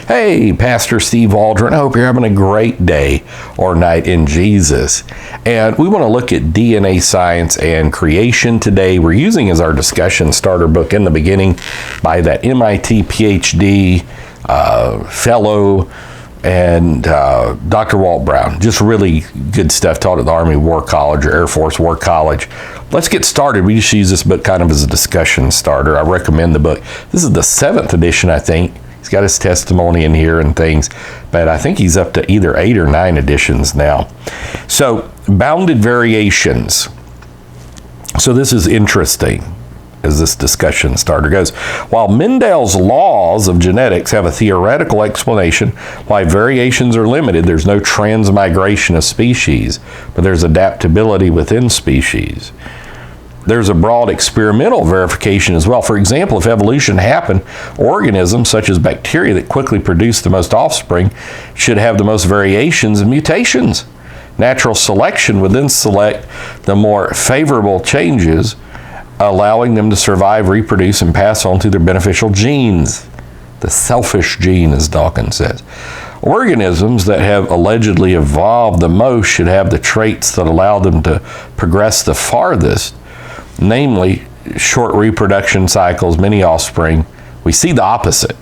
Hey, Pastor Steve Waldron. I hope you're having a great day or night in Jesus. And we want to look at DNA science and creation today. We're using as our discussion starter book In the Beginning by that MIT PhD fellow and Dr. Waldron. Just really good stuff taught at the Army War College or Air Force War College. Let's get started. We just use this book kind of as a discussion starter. I recommend the book. This is the 7th edition, I think. He's got his testimony in here and things, but I think he's up to either 8 or 9 editions now. So, bounded variations. So this is interesting as this discussion starter goes. While Mendel's laws of genetics have a theoretical explanation why variations are limited, there's no transmigration of species, but there's adaptability within species. There's a broad experimental verification as well. For example, if evolution happened, organisms such as bacteria that quickly produce the most offspring should have the most variations and mutations. Natural selection would then select the more favorable changes, allowing them to survive, reproduce, and pass on through their beneficial genes. The selfish gene, as Dawkins says. Organisms that have allegedly evolved the most should have the traits that allow them to progress the farthest, namely short reproduction cycles, many offspring. We see the opposite.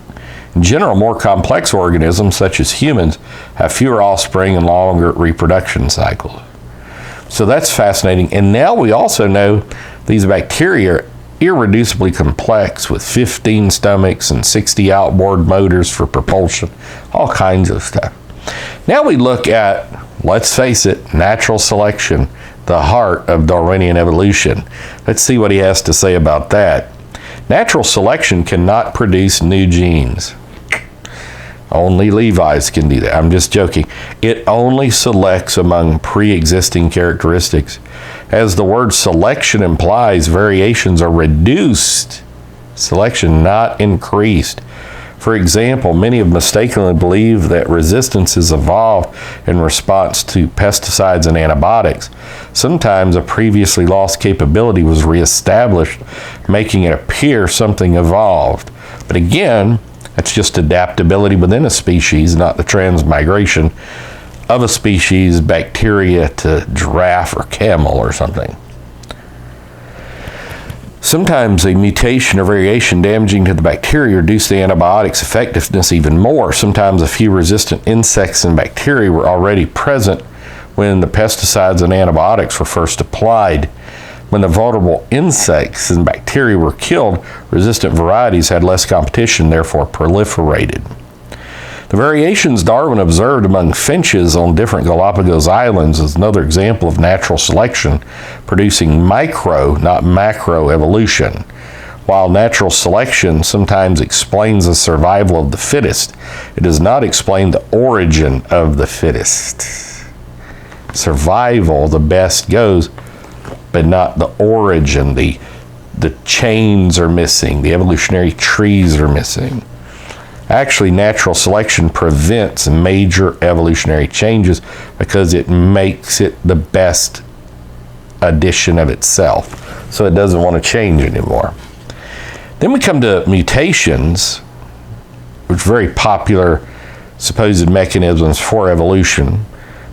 In general, more complex organisms, such as humans, have fewer offspring and longer reproduction cycles. So that's fascinating. And now we also know these bacteria are irreducibly complex with 15 stomachs and 60 outboard motors for propulsion, all kinds of stuff. Now we look at, let's face it, natural selection, the heart of Darwinian evolution. Let's see what he has to say about that. Natural selection cannot produce new genes. Only Levi's can do that. I'm just joking. It only selects among pre-existing characteristics. As the word selection implies, variations are reduced. Selection not increased. For example, many have mistakenly believed that resistances evolved in response to pesticides and antibiotics. Sometimes a previously lost capability was reestablished, making it appear something evolved. But again, that's just adaptability within a species, not the transmigration of a species, bacteria to giraffe or camel or something. Sometimes a mutation or variation damaging to the bacteria reduced the antibiotic's effectiveness even more. Sometimes a few resistant insects and bacteria were already present when the pesticides and antibiotics were first applied. When the vulnerable insects and bacteria were killed, resistant varieties had less competition, therefore proliferated. The variations Darwin observed among finches on different Galapagos Islands is another example of natural selection, producing micro, not macro, evolution. While natural selection sometimes explains the survival of the fittest, it does not explain the origin of the fittest. Survival, the best goes, but not the origin. The chains are missing, the evolutionary trees are missing. Actually, natural selection prevents major evolutionary changes because it makes it the best addition of itself. So it doesn't want to change anymore. Then we come to mutations, which are very popular supposed mechanisms for evolution.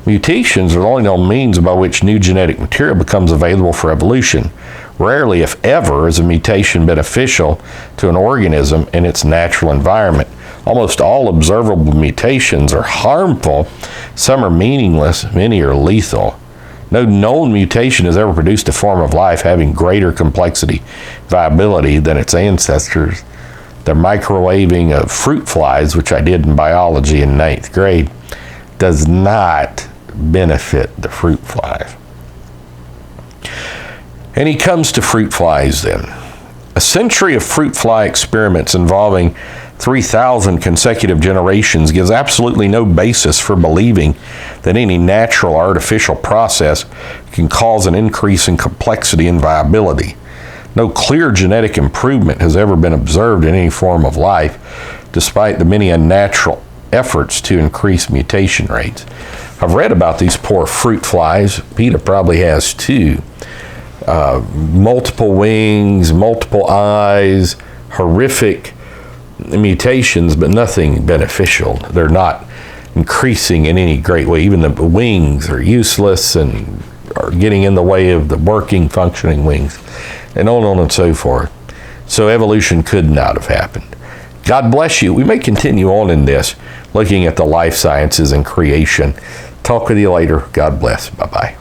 Mutations are the only known means by which new genetic material becomes available for evolution. Rarely, if ever, is a mutation beneficial to an organism in its natural environment. Almost all observable mutations are harmful. Some are meaningless, many are lethal. No known mutation has ever produced a form of life having greater complexity, viability than its ancestors. The microwaving of fruit flies, which I did in biology in 9th grade, does not benefit the fruit flies. And he comes to fruit flies then. A century of fruit fly experiments involving 3,000 consecutive generations gives absolutely no basis for believing that any natural or artificial process can cause an increase in complexity and viability. No clear genetic improvement has ever been observed in any form of life, despite the many unnatural efforts to increase mutation rates. I've read about these poor fruit flies. PETA probably has too. Multiple wings, multiple eyes, horrific mutations, but nothing beneficial. They're not increasing in any great way. Even the wings are useless and are getting in the way of the working, functioning wings, and on and so forth. So evolution could not have happened. God bless you. We may continue on in this, looking at the life sciences and creation. Talk with you later. God bless. Bye-bye.